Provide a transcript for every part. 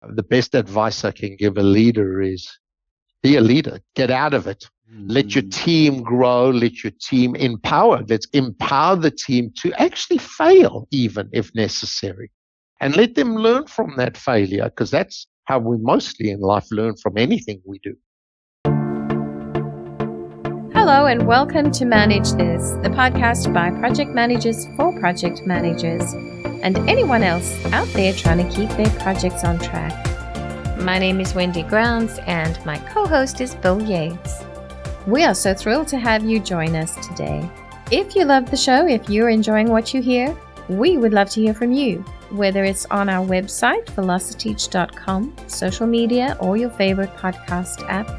The best advice I can give a leader is be a leader. Get out of it. Let your team grow. Let your team empower. Let's empower the team to actually fail, even if necessary. And let them learn from that failure, because that's how we mostly in life learn from anything we do. Hello and welcome to Manage This, the podcast by project managers for project managers and anyone else out there trying to keep their projects on track. My name is Wendy Grounds and my co-host is Bill Yates. We are so thrilled to have you join us today. If you love the show, if you're enjoying what you hear, we would love to hear from you, whether it's on our website, velociteach.com, social media, or your favorite podcast app.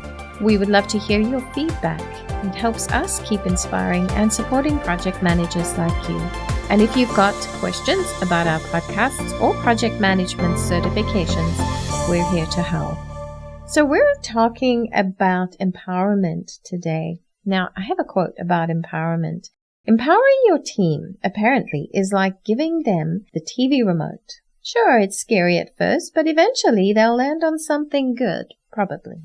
We would love to hear your feedback. It helps us keep inspiring and supporting project managers like you. And if you've got questions about our podcasts or project management certifications, we're here to help. So we're talking about empowerment today. Now, I have a quote about empowerment. Empowering your team, apparently, is like giving them the TV remote. Sure, it's scary at first, but eventually they'll land on something good. Probably.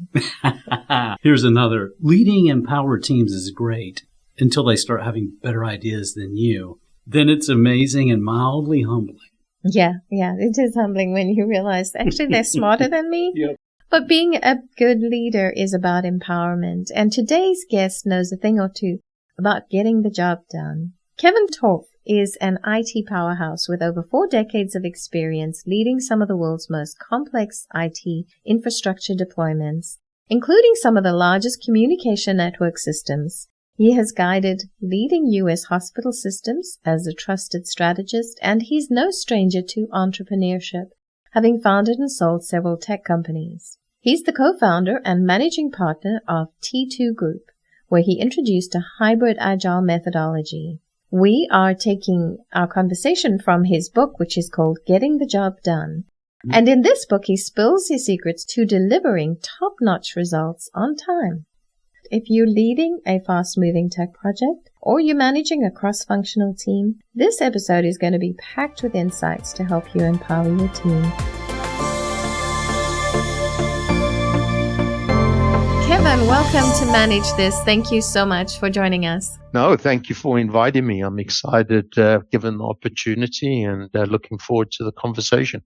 Here's another. Leading empowered teams is great until they start having better ideas than you. Then it's amazing and mildly humbling. Yeah, it is humbling when you realize actually they're smarter than me. Yep. But being a good leader is about empowerment. And today's guest knows a thing or two about getting the job done. Kevin Torf is an IT powerhouse with over 4 decades of experience leading some of the world's most complex IT infrastructure deployments, including some of the largest communication network systems. He has guided leading U.S. hospital systems as a trusted strategist, and he's no stranger to entrepreneurship, having founded and sold several tech companies. He's the co-founder and managing partner of T2 Group, where he introduced a hybrid agile methodology. We are taking our conversation from his book, which is called Getting the Job Done. And in this book, he spills his secrets to delivering top-notch results on time. If you're leading a fast-moving tech project or you're managing a cross-functional team, this episode is going to be packed with insights to help you empower your team. Kevin, welcome to Manage This. Thank you so much for joining us. No, thank you for inviting me. I'm excited given the opportunity and looking forward to the conversation.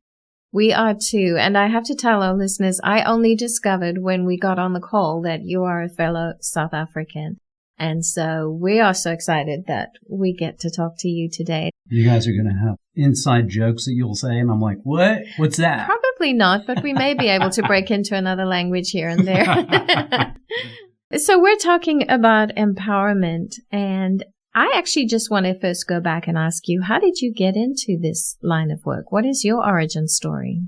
We are too. And I have to tell our listeners, I only discovered when we got on the call that you are a fellow South African. And so we are so excited that we get to talk to you today. You guys are going to have inside jokes that you'll say, and I'm like, what? What's that? Probably not, but we may be able to break into another language here and there. So we're talking about empowerment, and I actually just want to first go back and ask you, how did you get into this line of work? What is your origin story?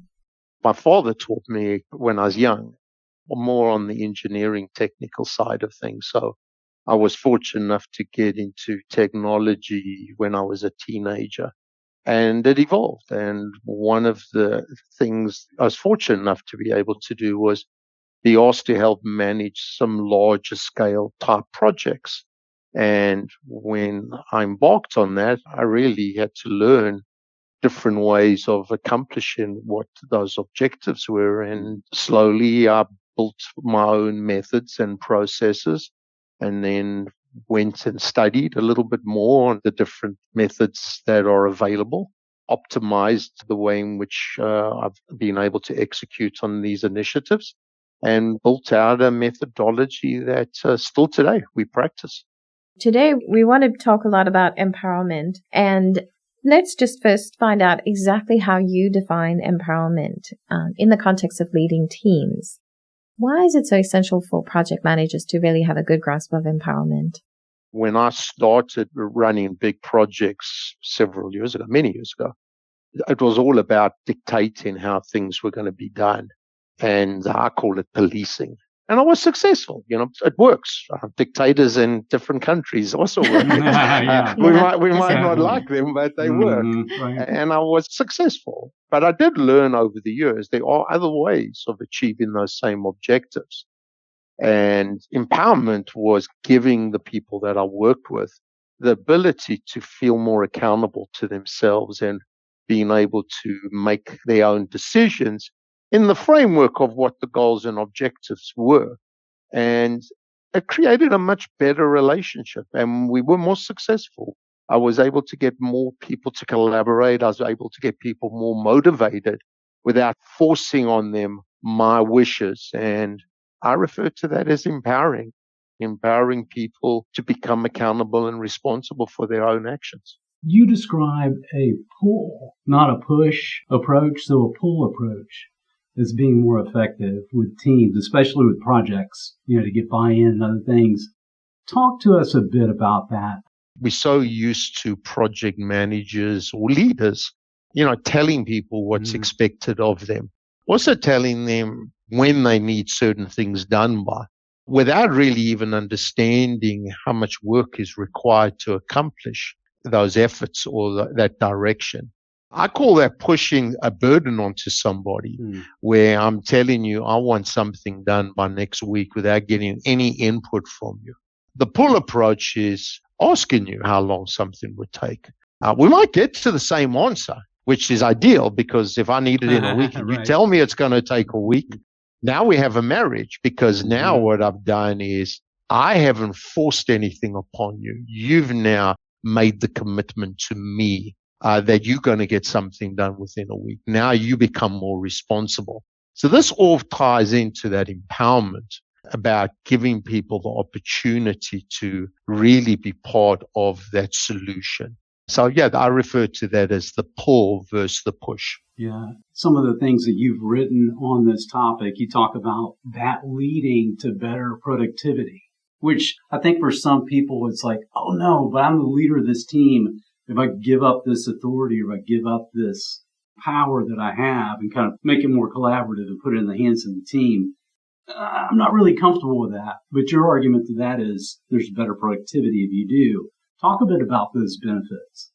My father taught me when I was young, more on the engineering technical side of things. So I was fortunate enough to get into technology when I was a teenager, and it evolved. And one of the things I was fortunate enough to be able to do was be asked to help manage some larger scale type projects. And when I embarked on that, I really had to learn different ways of accomplishing what those objectives were. And slowly I built my own methods and processes, and then went and studied a little bit more on the different methods that are available, optimized the way in which I've been able to execute on these initiatives, and built out a methodology that still today we practice. Today, we want to talk a lot about empowerment, and let's just first find out exactly how you define empowerment in the context of leading teams. Why is it so essential for project managers to really have a good grasp of empowerment? When I started running big projects several years ago, many years ago, it was all about dictating how things were going to be done. And I call it policing. And I was successful. It works. Dictators in different countries also work. We might not like them, but they work. Right. And I was successful. But I did learn over the years there are other ways of achieving those same objectives. And empowerment was giving the people that I worked with the ability to feel more accountable to themselves and being able to make their own decisions in the framework of what the goals and objectives were. And it created a much better relationship, and we were more successful. I was able to get more people to collaborate. I was able to get people more motivated without forcing on them my wishes. And I refer to that as empowering people to become accountable and responsible for their own actions. You describe a pull, not a push approach, so a pull approach as being more effective with teams, especially with projects, to get buy-in and other things. Talk to us a bit about that. We're so used to project managers or leaders, telling people what's expected of them. Also telling them when they need certain things done by, without really even understanding how much work is required to accomplish those efforts or that direction. I call that pushing a burden onto somebody, where I'm telling you, I want something done by next week without getting any input from you. The pull approach is asking you how long something would take. We might get to the same answer, which is ideal, because if I need it in a week and you tell me it's going to take a week, now we have a marriage, because now what I've done is I haven't forced anything upon you. You've now made the commitment to me that you're going to get something done within a week. Now you become more responsible. So this all ties into that empowerment about giving people the opportunity to really be part of that solution. So yeah, I refer to that as the pull versus the push. Yeah. Some of the things that you've written on this topic, you talk about that leading to better productivity, which I think for some people it's like, oh no, but I'm the leader of this team. If I give up this authority, or if I give up this power that I have and kind of make it more collaborative and put it in the hands of the team, I'm not really comfortable with that. But your argument to that is there's better productivity if you do. Talk a bit about those benefits.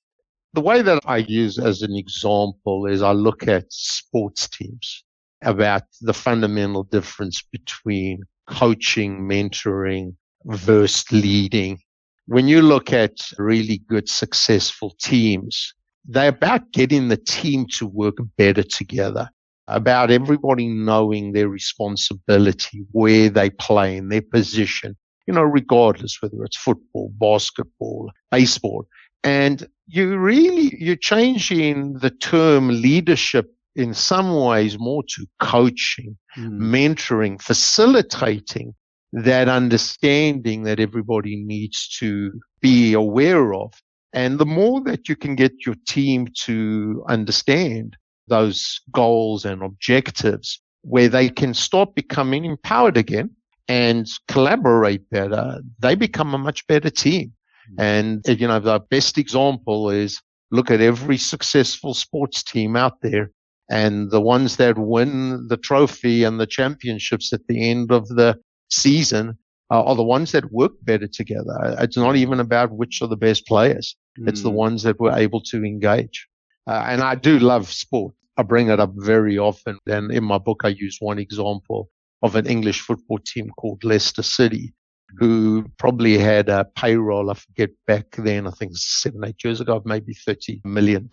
The way that I use as an example is I look at sports teams, about the fundamental difference between coaching, mentoring versus leading. When you look at really good, successful teams, they're about getting the team to work better together, about everybody knowing their responsibility, where they play in their position, regardless whether it's football, basketball, baseball. And you're changing the term leadership in some ways more to coaching, mentoring, facilitating that understanding that everybody needs to be aware of. And the more that you can get your team to understand those goals and objectives, where they can start becoming empowered again and collaborate better, they become a much better team. And, the best example is look at every successful sports team out there, and the ones that win the trophy and the championships at the end of the season are the ones that work better together. It's not even about which are the best players. It's the ones that were able to engage. And I do love sport. I bring it up very often. And in my book, I use one example of an English football team called Leicester City, who probably had a payroll, I forget back then, I think 7-8 years ago, of maybe £30 million,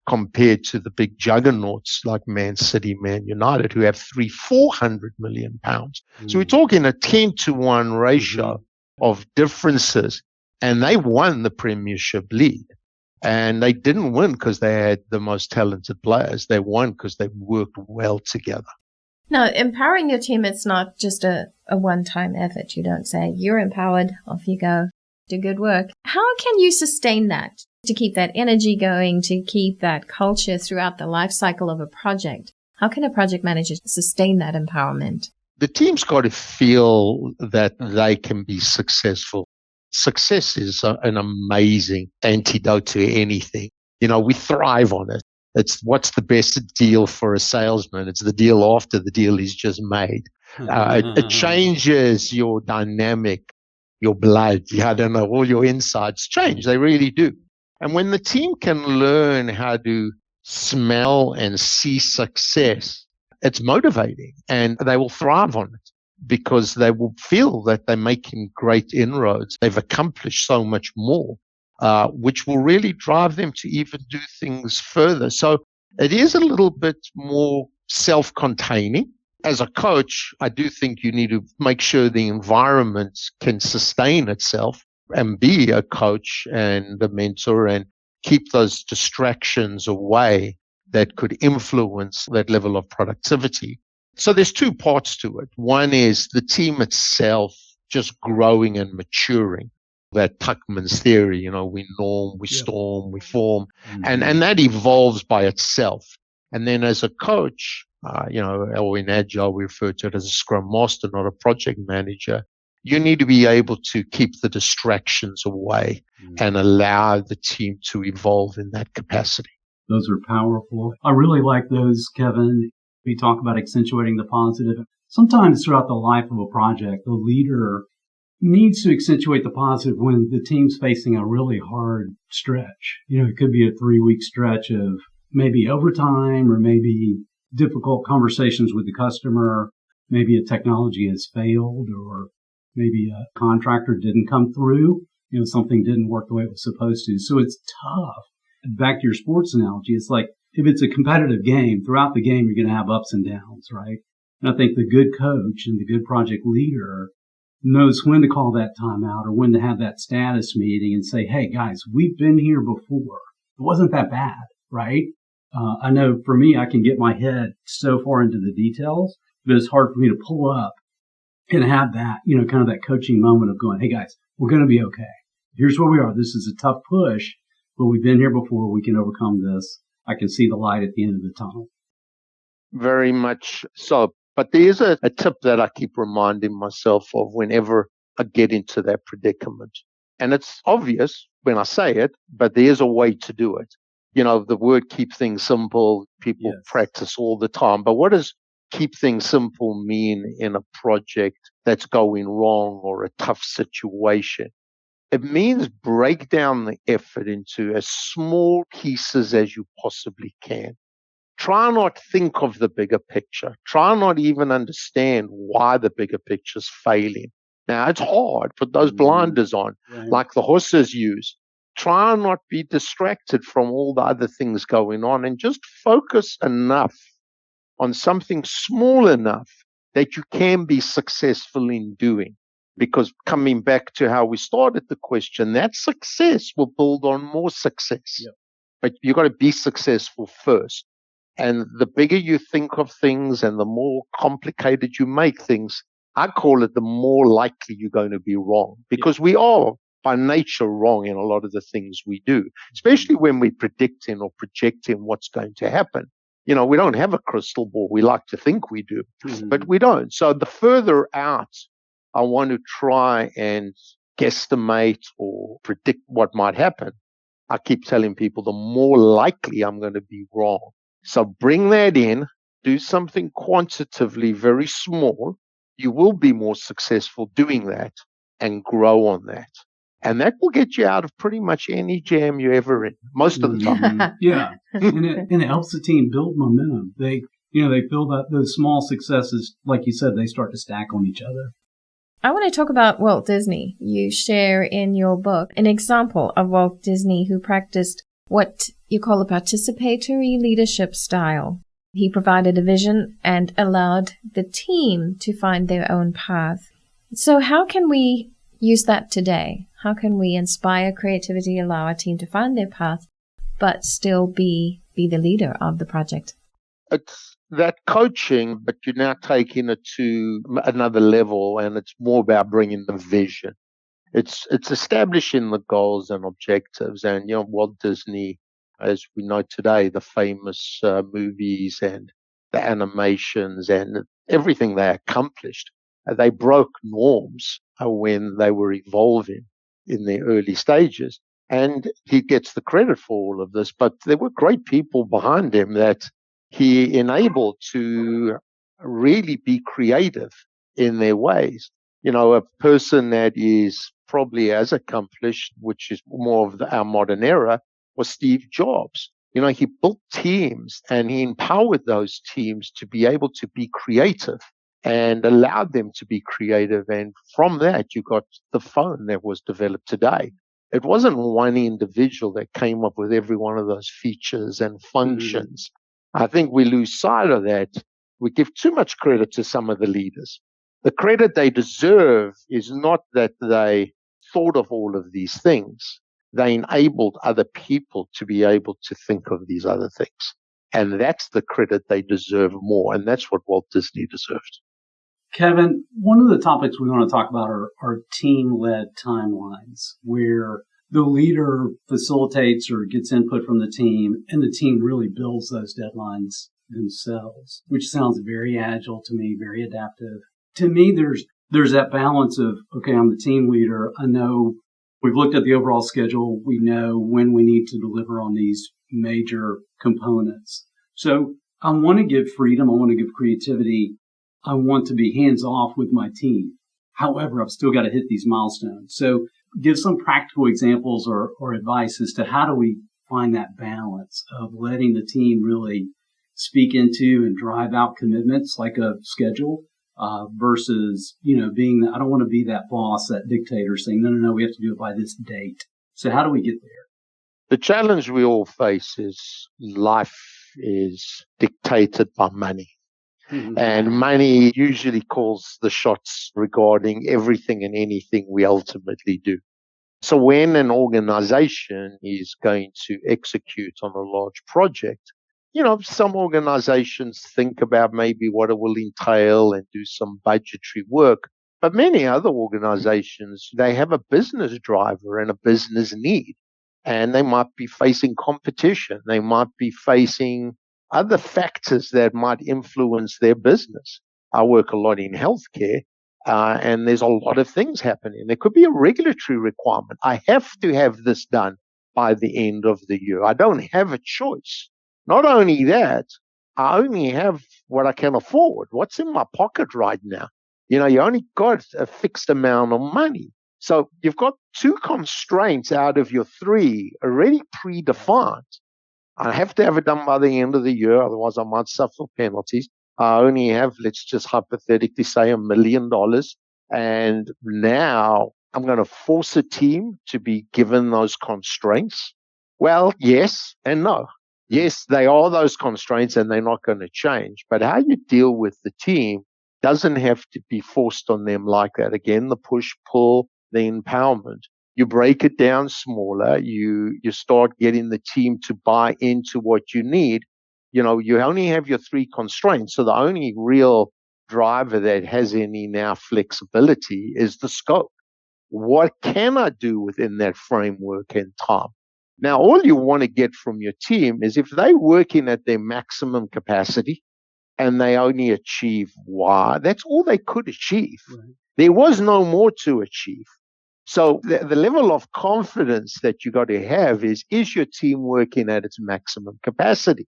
compared to the big juggernauts like Man City, Man United, who have 300-400 million pounds. So we're talking a 10-to-1 ratio of differences, and they won the Premiership League. And they didn't win because they had the most talented players. They won because they worked well together. Now, empowering your team, it's not just a one-time effort. You don't say, you're empowered, off you go, do good work. How can you sustain that, to keep that energy going, to keep that culture throughout the life cycle of a project? How can a project manager sustain that empowerment? The team's got to feel that they can be successful. Success is an amazing antidote to anything. We thrive on it. It's what's the best deal for a salesman? It's the deal after the deal is just made. It changes your dynamic, your blood. I don't know, all your insides change. They really do. And when the team can learn how to smell and see success, it's motivating, and they will thrive on it because they will feel that they're making great inroads. They've accomplished so much more. Which will really drive them to even do things further. So it is a little bit more self-containing. As a coach, I do think you need to make sure the environment can sustain itself and be a coach and a mentor and keep those distractions away that could influence that level of productivity. So there's two parts to it. One is the team itself just growing and maturing. That Tuckman's theory, we norm, we storm, we form, and that evolves by itself. And then as a coach, or in Agile, we refer to it as a Scrum Master, not a project manager. You need to be able to keep the distractions away and allow the team to evolve in that capacity. Those are powerful. I really like those, Kevin. We talk about accentuating the positive. Sometimes throughout the life of a project, the leader needs to accentuate the positive when the team's facing a really hard stretch. It could be a 3-week stretch of maybe overtime or maybe difficult conversations with the customer. Maybe a technology has failed or maybe a contractor didn't come through. Something didn't work the way it was supposed to. So it's tough. Back to your sports analogy, it's like if it's a competitive game, throughout the game, you're going to have ups and downs, right? And I think the good coach and the good project leader knows when to call that timeout or when to have that status meeting and say, hey, guys, we've been here before. It wasn't that bad, right? I know for me, I can get my head so far into the details, but it's hard for me to pull up and have that, kind of that coaching moment of going, hey, guys, we're going to be okay. Here's where we are. This is a tough push, but we've been here before. We can overcome this. I can see the light at the end of the tunnel. Very much so. But there's a tip that I keep reminding myself of whenever I get into that predicament. And it's obvious when I say it, but there's a way to do it. The word keep things simple, people practice all the time. But what does keep things simple mean in a project that's going wrong or a tough situation? It means break down the effort into as small pieces as you possibly can. Try not think of the bigger picture. Try not even understand why the bigger picture's failing. Now, it's hard. Put those blinders on, like the horses use. Try not be distracted from all the other things going on and just focus enough on something small enough that you can be successful in doing. Because coming back to how we started the question, that success will build on more success. Yep. But you've got to be successful first. And the bigger you think of things and the more complicated you make things, I call it the more likely you're going to be wrong. Because we are by nature wrong in a lot of the things we do, especially when we're predicting or projecting what's going to happen. We don't have a crystal ball. We like to think we do, but we don't. So the further out I want to try and guesstimate or predict what might happen, I keep telling people the more likely I'm going to be wrong. So bring that in, do something quantitatively very small. You will be more successful doing that and grow on that. And that will get you out of pretty much any jam you're ever in, most of the time. Yeah. And it helps the team build momentum. They feel that those small successes, like you said, they start to stack on each other. I want to talk about Walt Disney. You share in your book an example of Walt Disney who practiced what you call a participatory leadership style. He provided a vision and allowed the team to find their own path. So how can we use that today? How can we inspire creativity, allow our team to find their path, but still be the leader of the project? It's that coaching, but you're now taking it to another level, and it's more about bringing the vision. It's establishing the goals and objectives. And, Walt Disney, as we know today, the famous movies and the animations and everything they accomplished, they broke norms when they were evolving in their early stages. And he gets the credit for all of this, but there were great people behind him that he enabled to really be creative in their ways. A person that is probably as accomplished, which is more of our modern era, was Steve Jobs. He built teams and he empowered those teams to be able to be creative and allowed them to be creative. And from that, you got the phone that was developed today. It wasn't one individual that came up with every one of those features and functions. I think we lose sight of that. We give too much credit to some of the leaders. The credit they deserve is not that they thought of all of these things. They enabled other people to be able to think of these other things. And that's the credit they deserve more. And that's what Walt Disney deserved. Kevin, one of the topics we want to talk about are team-led timelines, where the leader facilitates or gets input from the team, and the team really builds those deadlines themselves, which sounds very agile to me, very adaptive. To me, there's that balance of, okay, I'm the team leader. I know we've looked at the overall schedule. We know when we need to deliver on these major components. So I want to give freedom. I want to give creativity. I want to be hands off with my team. However, I've still got to hit these milestones. So give some practical examples or advice as to how do we find that balance of letting the team really speak into and drive out commitments like a schedule versus, being I don't want to be that boss, that dictator saying, no, we have to do it by this date. So how do we get there? The challenge we all face is life is dictated by money. Mm-hmm. And money usually calls the shots regarding everything and anything we ultimately do. So when an organization is going to execute on a large project, some organizations think about maybe what it will entail and do some budgetary work. But many other organizations, they have a business driver and a business need. And they might be facing competition. They might be facing other factors that might influence their business. I work a lot in healthcare, and there's a lot of things happening. There could be a regulatory requirement. I have to have this done by the end of the year. I don't have a choice. Not only that, I only have what I can afford. What's in my pocket right now? You only got a fixed amount of money. So you've got two constraints out of your three already predefined. I have to have it done by the end of the year, otherwise I might suffer penalties. I only have, let's just hypothetically say, $1 million. And now I'm going to force a team to be given those constraints. Well, yes and no. Yes, they are those constraints and they're not going to change. But how you deal with the team doesn't have to be forced on them like that. Again, the push-pull, the empowerment. You break it down smaller. You start getting the team to buy into what you need. You only have your three constraints. So the only real driver that has any now flexibility is the scope. What can I do within that framework and time? Now, all you want to get from your team is if they're working at their maximum capacity and they only achieve Y, that's all they could achieve. Right. There was no more to achieve. So the level of confidence that you got to have is your team working at its maximum capacity?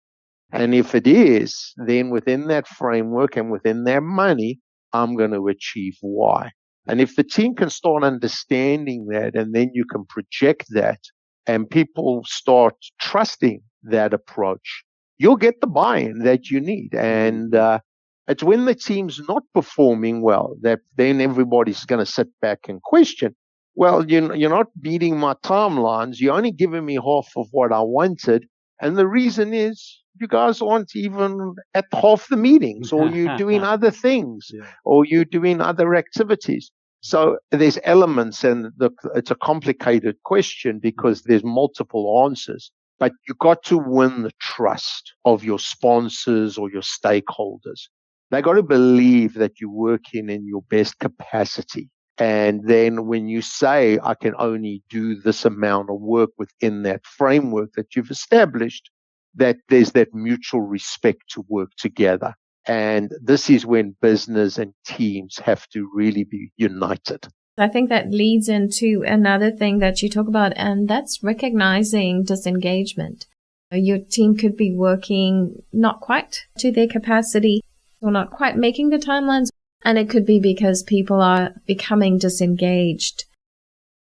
And if it is, then within that framework and within their money, I'm going to achieve Y. And if the team can start understanding that, and then you can project that, and people start trusting that approach, you'll get the buy-in that you need. And it's when the team's not performing well that then everybody's going to sit back and question, well, you're not beating my timelines. You're only giving me half of what I wanted. And the reason is you guys aren't even at half the meetings, or you're doing other things, or you're doing other activities. So there's elements, and it's a complicated question because there's multiple answers. But you got to win the trust of your sponsors or your stakeholders. They got to believe that you're working in your best capacity. And then when you say, I can only do this amount of work within that framework that you've established, that there's that mutual respect to work together. And this is when business and teams have to really be united. I think that leads into another thing that you talk about, and that's recognizing disengagement. Your team could be working not quite to their capacity or not quite making the timelines, and it could be because people are becoming disengaged.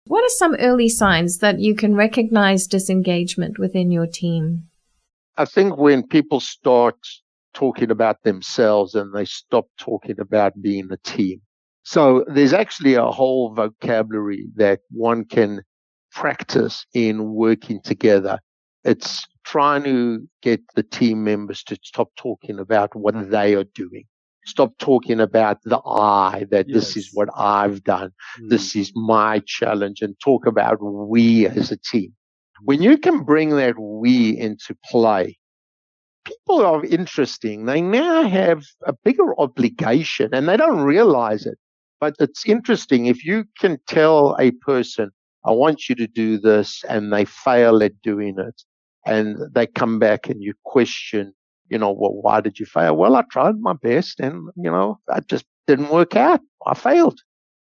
What are some early signs that you can recognize disengagement within your team? I think when people start talking about themselves and they stop talking about being a team. So there's actually a whole vocabulary that one can practice in working together. It's trying to get the team members to stop talking about what they are doing. Stop talking about the I, that this is what I've done. This is my challenge, and talk about we as a team. When you can bring that we into play, people are interesting. They now have a bigger obligation and they don't realize it. But it's interesting. If you can tell a person, I want you to do this, and they fail at doing it, and they come back and you question, well, why did you fail? Well, I tried my best and, I just didn't work out. I failed.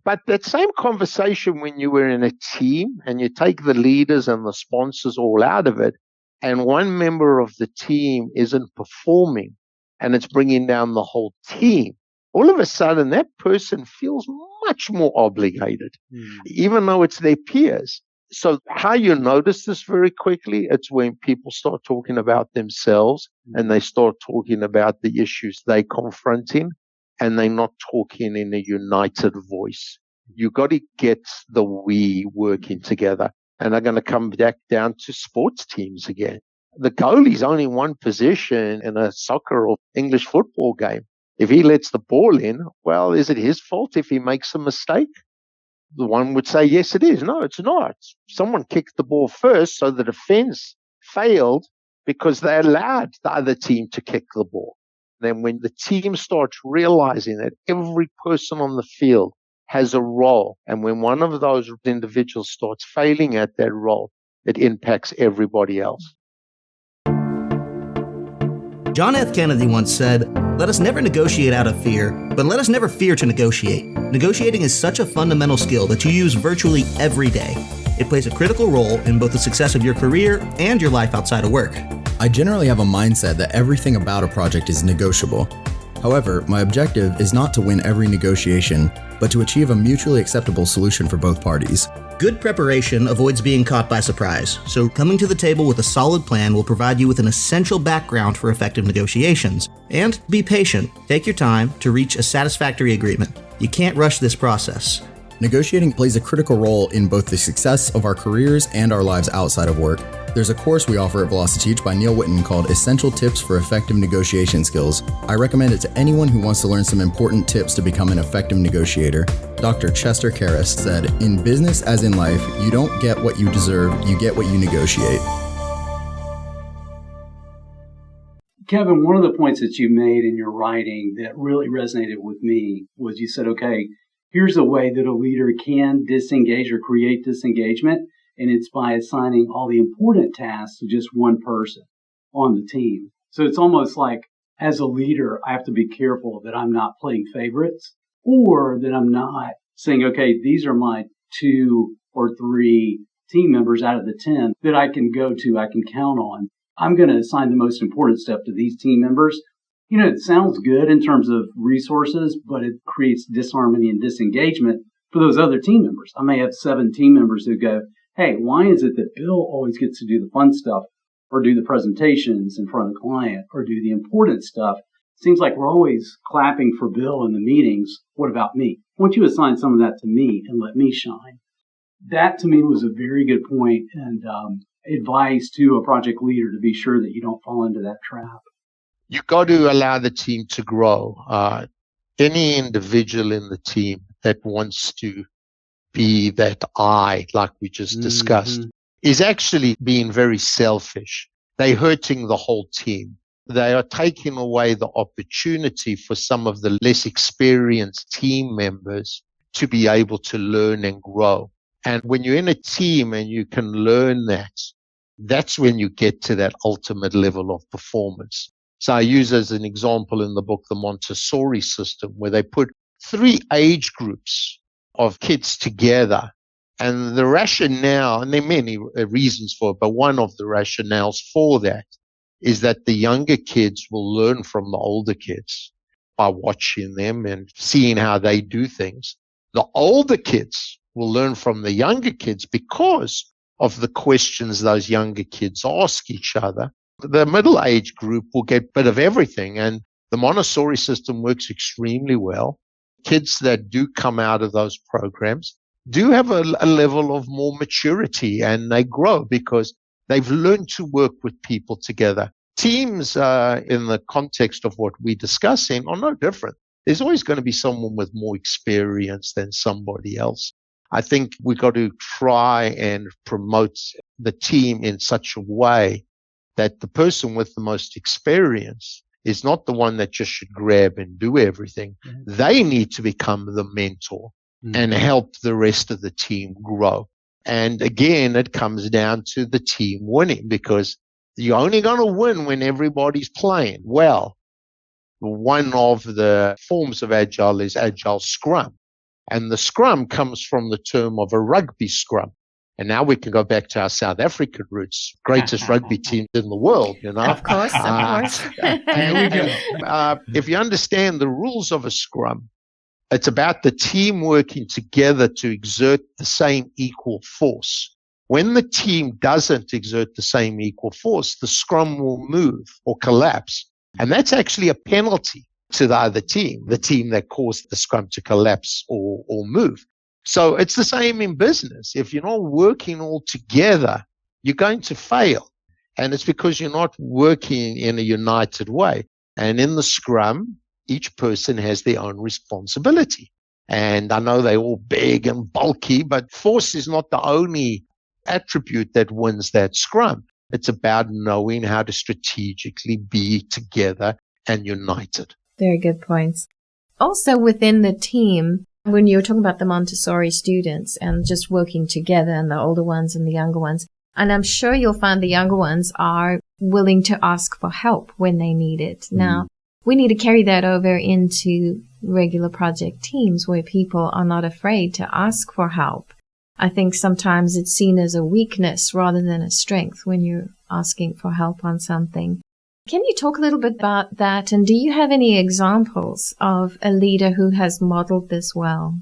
But that same conversation when you were in a team and you take the leaders and the sponsors all out of it, and one member of the team isn't performing and it's bringing down the whole team, all of a sudden that person feels much more obligated, even though it's their peers. So how you notice this very quickly, it's when people start talking about themselves and they start talking about the issues they're confronting, and they're not talking in a united voice. You got to get the we working together. And they're going to come back down to sports teams again. The goalie's only one position in a soccer or English football game. If he lets the ball in, well, is it his fault if he makes a mistake? The one would say, yes, it is. No, it's not. Someone kicked the ball first, so the defense failed because they allowed the other team to kick the ball. Then when the team starts realizing that every person on the field has a role, and when one of those individuals starts failing at that role, it impacts everybody else. John F. Kennedy once said, "Let us never negotiate out of fear, but let us never fear to negotiate." Negotiating is such a fundamental skill that you use virtually every day. It plays a critical role in both the success of your career and your life outside of work. I generally have a mindset that everything about a project is negotiable. However, my objective is not to win every negotiation, but to achieve a mutually acceptable solution for both parties. Good preparation avoids being caught by surprise, so coming to the table with a solid plan will provide you with an essential background for effective negotiations. And be patient. Take your time to reach a satisfactory agreement. You can't rush this process. Negotiating plays a critical role in both the success of our careers and our lives outside of work. There's a course we offer at VelociTeach by Neil Witten called Essential Tips for Effective Negotiation Skills. I recommend it to anyone who wants to learn some important tips to become an effective negotiator. Dr. Chester Karras said, "In business as in life, you don't get what you deserve, you get what you negotiate." Kevin, one of the points that you made in your writing that really resonated with me was you said, okay, here's a way that a leader can disengage or create disengagement, and it's by assigning all the important tasks to just one person on the team. So it's almost like, as a leader, I have to be careful that I'm not playing favorites, or that I'm not saying, okay, these are my 2 or 3 team members out of the 10 that I can go to, I can count on. I'm going to assign the most important stuff to these team members. It sounds good in terms of resources, but it creates disharmony and disengagement for those other team members. I may have 7 team members who go, hey, why is it that Bill always gets to do the fun stuff, or do the presentations in front of the client, or do the important stuff? Seems like we're always clapping for Bill in the meetings. What about me? Why don't you assign some of that to me and let me shine? That to me was a very good point, and advice to a project leader to be sure that you don't fall into that trap. You got to allow the team to grow. Any individual in the team that wants to be that I, like we just discussed, is actually being very selfish. They're hurting the whole team. They are taking away the opportunity for some of the less experienced team members to be able to learn and grow. And when you're in a team and you can learn that, that's when you get to that ultimate level of performance. So I use as an example in the book the Montessori system, where they put 3 age groups of kids together. And the rationale, and there are many reasons for it, but one of the rationales for that is that the younger kids will learn from the older kids by watching them and seeing how they do things. The older kids will learn from the younger kids because of the questions those younger kids ask each other. The middle age group will get a bit of everything, and the Montessori system works extremely well. Kids that do come out of those programs do have a level of more maturity, and they grow because They've learned to work with people together. Teams, in the context of what we're discussing, are no different. There's always going to be someone with more experience than somebody else. I think we got to try and promote the team in such a way that the person with the most experience is not the one that just should grab and do everything. Mm-hmm. They need to become the mentor and help the rest of the team grow. And again, it comes down to the team winning, because you're only going to win when everybody's playing well. One of the forms of Agile is Agile Scrum. And the Scrum comes from the term of a rugby scrum. And now we can go back to our South African roots, greatest rugby teams in the world, you know. Of course. If you understand the rules of a Scrum, it's about the team working together to exert the same equal force. When the team doesn't exert the same equal force, the Scrum will move or collapse. And that's actually a penalty to the other team, the team that caused the Scrum to collapse or move. So it's the same in business. If you're not working all together, you're going to fail. And it's because you're not working in a united way. And in the Scrum, each person has their own responsibility. And I know they're all big and bulky, but force is not the only attribute that wins that Scrum. It's about knowing how to strategically be together and united. Very good points. Also within the team, when you were talking about the Montessori students and just working together, and the older ones and the younger ones, and I'm sure you'll find the younger ones are willing to ask for help when they need it. Now, we need to carry that over into regular project teams where people are not afraid to ask for help. I think sometimes it's seen as a weakness rather than a strength when you're asking for help on something. Can you talk a little bit about that? And do you have any examples of a leader who has modeled this well?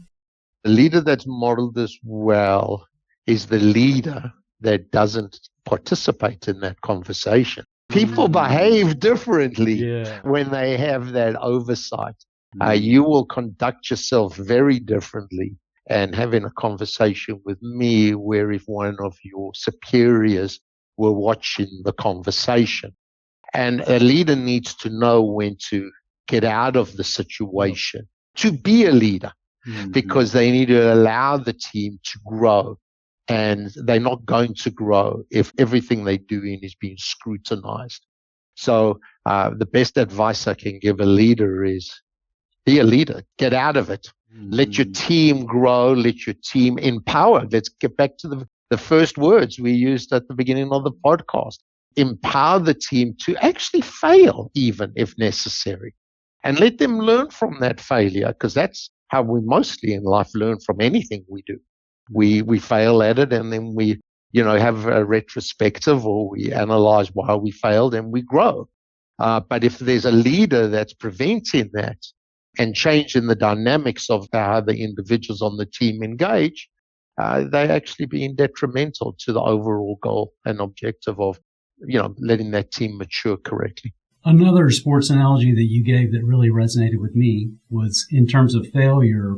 The leader that's modeled this well is the leader that doesn't participate in that conversation. People behave differently when they have that oversight. You will conduct yourself very differently. And having a conversation with me where if one of your superiors were watching the conversation. And a leader needs to know when to get out of the situation to be a leader, because they need to allow the team to grow. And they're not going to grow if everything they're doing is being scrutinized. So the best advice I can give a leader is be a leader. Get out of it. Let your team grow. Let your team empower. Let's get back to the first words we used at the beginning of the podcast. Empower the team to actually fail, even if necessary, and let them learn from that failure, because that's how we mostly in life learn from anything we do. We fail at it, and then we, have a retrospective, or we analyze why we failed, and we grow. But if there's a leader that's preventing that and changing the dynamics of how the individuals on the team engage, they're actually being detrimental to the overall goal and objective of letting that team mature correctly. Another sports analogy that you gave that really resonated with me was in terms of failure.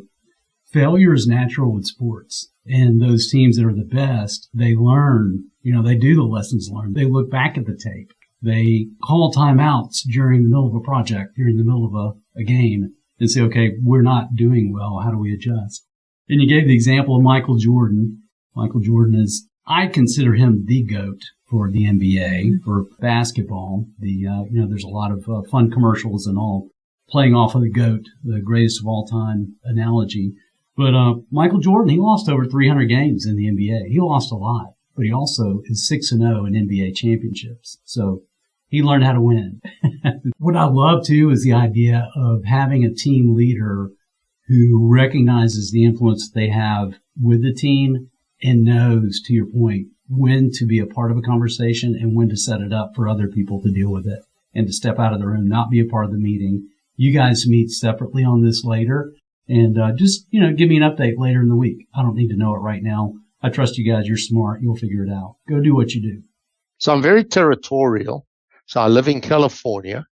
Failure is natural with sports. And those teams that are the best, they learn, they do the lessons learned. They look back at the tape. They call timeouts during the middle of a project, during the middle of a game, and say, okay, we're not doing well. How do we adjust? And you gave the example of Michael Jordan. Michael Jordan is, I consider him the GOAT for the NBA, for basketball. There's a lot of fun commercials and all playing off of the GOAT, the greatest of all time analogy. But Michael Jordan, he lost over 300 games in the NBA. He lost a lot, but he also is 6-0 in NBA championships. So he learned how to win. What I love too is the idea of having a team leader who recognizes the influence they have with the team and knows, to your point, when to be a part of a conversation and when to set it up for other people to deal with it and to step out of the room, not be a part of the meeting. You guys meet separately on this later, and just give me an update later in the week. I don't need to know it right now. I trust you guys. You're smart. You'll figure it out. Go do what you do. So I'm very territorial. So I live in California.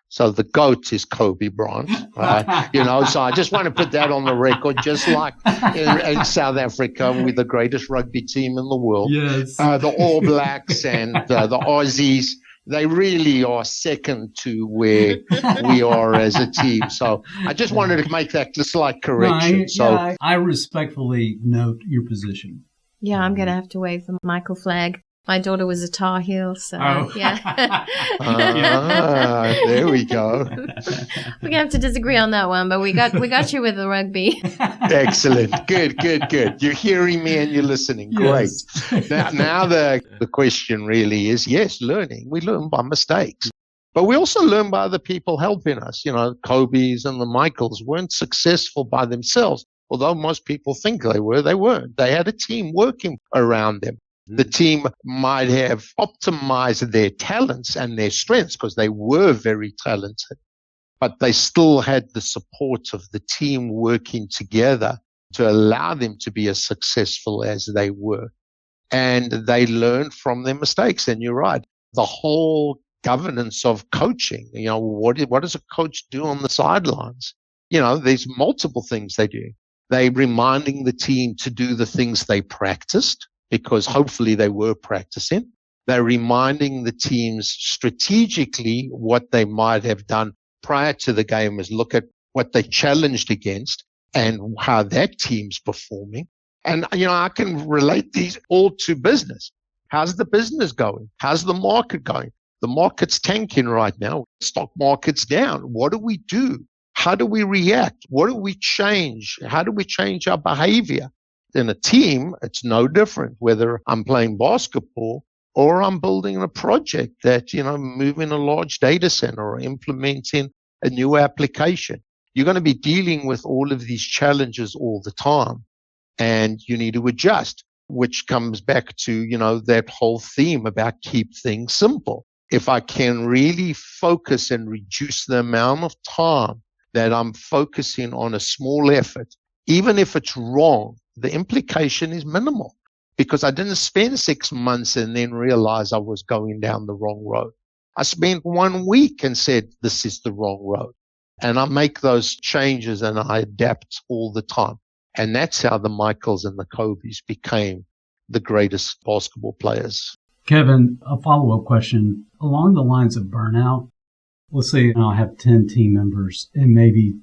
So the GOAT is Kobe Bryant, so I just want to put that on the record, just like in South Africa with the greatest rugby team in the world. Yes. The All Blacks and the Aussies, they really are second to where we are as a team. So I just wanted to make that slight correction. I respectfully note your position. Yeah, I'm going to have to wave the Michael flag. My daughter was a Tar Heel, so yeah. There we go. We're going to have to disagree on that one, but we got you with the rugby. Excellent. Good. You're hearing me and you're listening. Great. Yes. Now the question really is, yes, learning. We learn by mistakes. But we also learn by other people helping us. Kobe's and the Michaels weren't successful by themselves. Although most people think they were, they weren't. They had a team working around them. The team might have optimized their talents and their strengths because they were very talented, but they still had the support of the team working together to allow them to be as successful as they were. And they learned from their mistakes. And you're right. The whole governance of coaching, what does a coach do on the sidelines? There's multiple things they do. They're reminding the team to do the things they practiced, because hopefully they were practicing. They're reminding the teams strategically what they might have done prior to the game, is look at what they challenged against and how that team's performing. And, I can relate these all to business. How's the business going? How's the market going? The market's tanking right now. Stock market's down. What do we do? How do we react? What do we change? How do we change our behavior? In a team, it's no different, whether I'm playing basketball or I'm building a project that, moving a large data center or implementing a new application. You're going to be dealing with all of these challenges all the time, and you need to adjust, which comes back to, that whole theme about keep things simple. If I can really focus and reduce the amount of time that I'm focusing on a small effort, even if it's wrong, the implication is minimal, because I didn't spend 6 months and then realize I was going down the wrong road. I spent 1 week and said, this is the wrong road. And I make those changes and I adapt all the time. And that's how the Michaels and the Kobes became the greatest basketball players. Kevin, a follow-up question. Along the lines of burnout, let's say I have 10 team members and maybe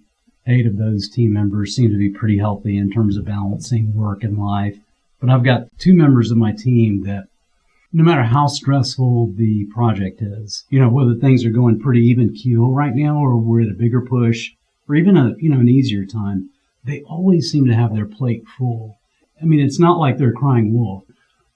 8 of those team members seem to be pretty healthy in terms of balancing work and life. But I've got 2 members of my team that no matter how stressful the project is, whether things are going pretty even keel right now or we're at a bigger push or even an easier time, they always seem to have their plate full. I mean, it's not like they're crying wolf.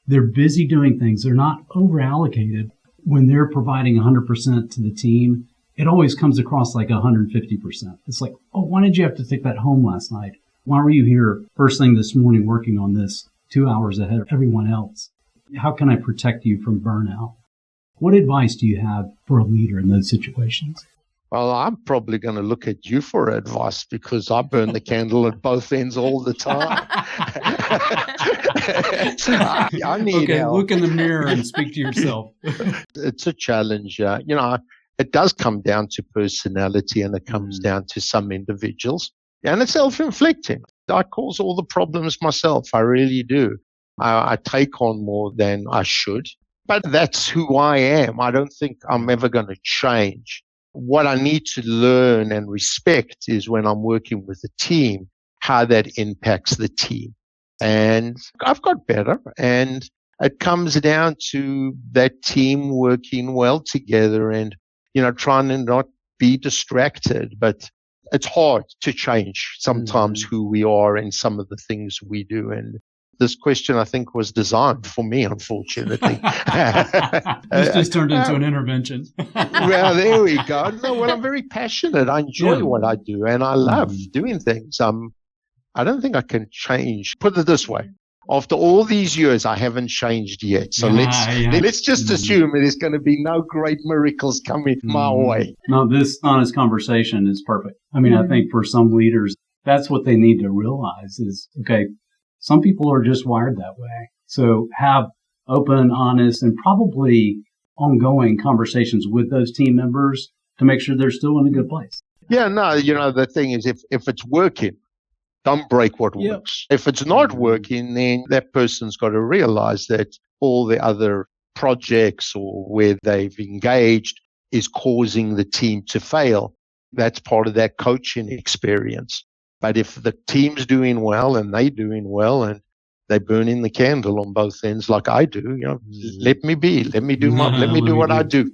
They're busy doing things. They're not over allocated. When they're providing 100% to the team, it always comes across like 150%. It's like, oh, why did you have to take that home last night? Why were you here first thing this morning working on this 2 hours ahead of everyone else? How can I protect you from burnout? What advice do you have for a leader in those situations? Well, I'm probably going to look at you for advice, because I burn the candle at both ends all the time. I need help. Look in the mirror and speak to yourself. It's a challenge. It does come down to personality, and it comes down to some individuals. And it's self-inflicting. I cause all the problems myself. I really do. I take on more than I should. But that's who I am. I don't think I'm ever going to change. What I need to learn and respect is when I'm working with a team, how that impacts the team. And I've got better. And it comes down to that team working well together and, trying to not be distracted. But it's hard to change sometimes who we are and some of the things we do. And this question, I think, was designed for me, unfortunately. This just turned into an intervention. Well, there we go. No, well, I'm very passionate. I enjoy what I do, and I love doing things. I don't think I can change. Put it this way. After all these years, I haven't changed yet. So let's just assume there's going to be no great miracles coming my way. No, this honest conversation is perfect. I mean, I think for some leaders, that's what they need to realize is, okay, some people are just wired that way. So have open, honest, and probably ongoing conversations with those team members to make sure they're still in a good place. Yeah, no, the thing is, if it's working, don't break what works. If it's not working, then that person's got to realize that all the other projects or where they've engaged is causing the team to fail. That's part of that coaching experience. But if the team's doing well and they're doing well and they're burning the candle on both ends like I do, let me be. Let me do what I do.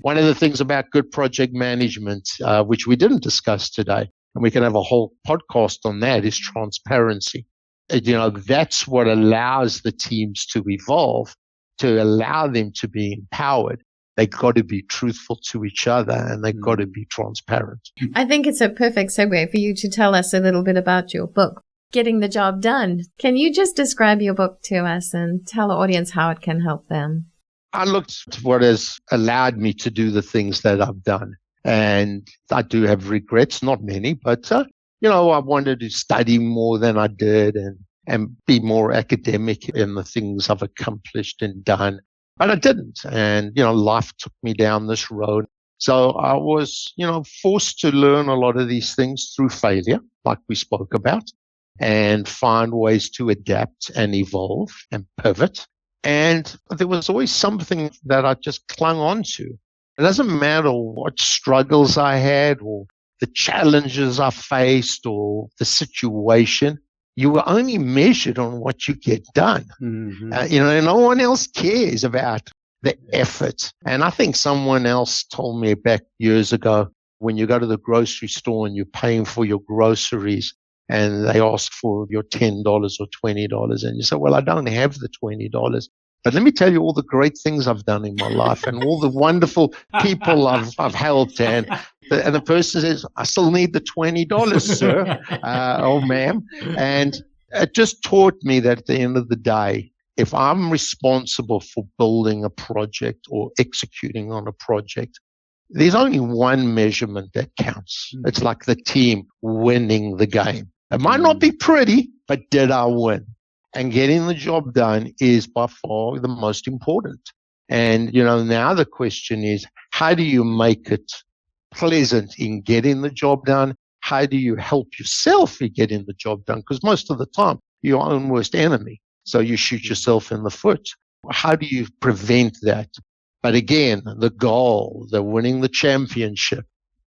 One of the things about good project management, which we didn't discuss today, and we can have a whole podcast on that, is transparency. That's what allows the teams to evolve, to allow them to be empowered. They've got to be truthful to each other and they've got to be transparent. I think it's a perfect segue for you to tell us a little bit about your book, Getting the Job Done. Can you just describe your book to us and tell the audience how it can help them? I looked at what has allowed me to do the things that I've done. And I do have regrets, not many, but, I wanted to study more than I did and be more academic in the things I've accomplished and done. But I didn't. And, life took me down this road. So I was, forced to learn a lot of these things through failure, like we spoke about, and find ways to adapt and evolve and pivot. And there was always something that I just clung on to. It doesn't matter what struggles I had or the challenges I faced or the situation. You were only measured on what you get done. Mm-hmm. No one else cares about the effort. And I think someone else told me back years ago, when you go to the grocery store and you're paying for your groceries and they ask for your $10 or $20 and you say, well, I don't have the $20. But let me tell you all the great things I've done in my life and all the wonderful people I've helped. And the person says, I still need the $20, sir, or ma'am. And it just taught me that at the end of the day, if I'm responsible for building a project or executing on a project, there's only one measurement that counts. It's like the team winning the game. It might not be pretty, but did I win? And getting the job done is by far the most important. And, now the question is, how do you make it pleasant in getting the job done? How do you help yourself in getting the job done? Because most of the time, you're your own worst enemy. So you shoot yourself in the foot. How do you prevent that? But again, the goal, the winning the championship,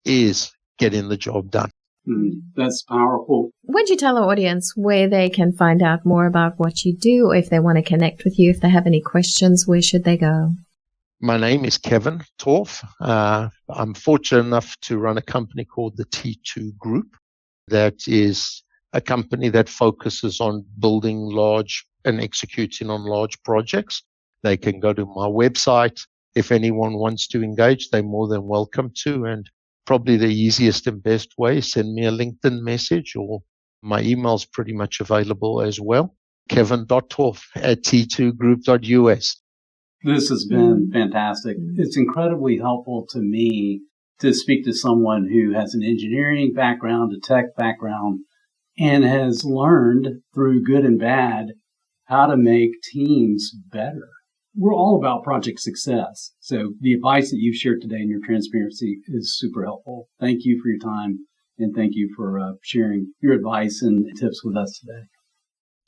is getting the job done. That's powerful. Would you tell our audience where they can find out more about what you do, or if they want to connect with you, if they have any questions, where should they go? My name is Kevin Torf. I'm fortunate enough to run a company called the T2 Group. That is a company that focuses on building large and executing on large projects. They can go to my website. If anyone wants to engage, they're more than welcome to. And probably the easiest and best way is send me a LinkedIn message, or my email's pretty much available as well. kevin.torf@t2group.us. This has been fantastic. It's incredibly helpful to me to speak to someone who has an engineering background, a tech background, and has learned through good and bad how to make teams better. We're all about project success. So the advice that you've shared today and your transparency is super helpful. Thank you for your time, and thank you for sharing your advice and tips with us today.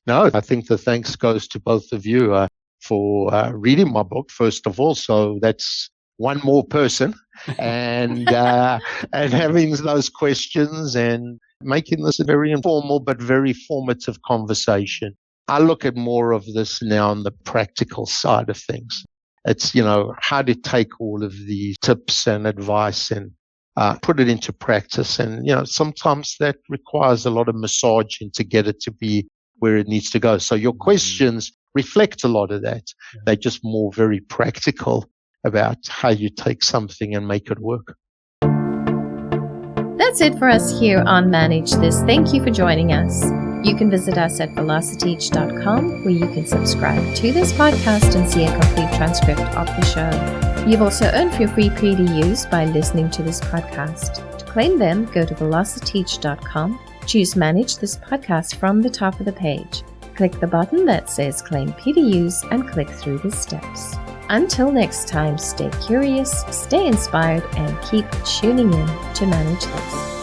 No, I think the thanks goes to both of you for reading my book, first of all. So that's one more person, and and having those questions and making this a very informal but very formative conversation. I look at more of this now on the practical side of things. It's, how to take all of these tips and advice and put it into practice. And, sometimes that requires a lot of massaging to get it to be where it needs to go. So your questions reflect a lot of that. They're just more very practical about how you take something and make it work. That's it for us here on Manage This. Thank you for joining us. You can visit us at velociteach.com, where you can subscribe to this podcast and see a complete transcript of the show. You've also earned your free PDUs by listening to this podcast. To claim them, go to velociteach.com, choose Manage This Podcast from the top of the page. Click the button that says Claim PDUs and click through the steps. Until next time, stay curious, stay inspired, and keep tuning in to Manage This.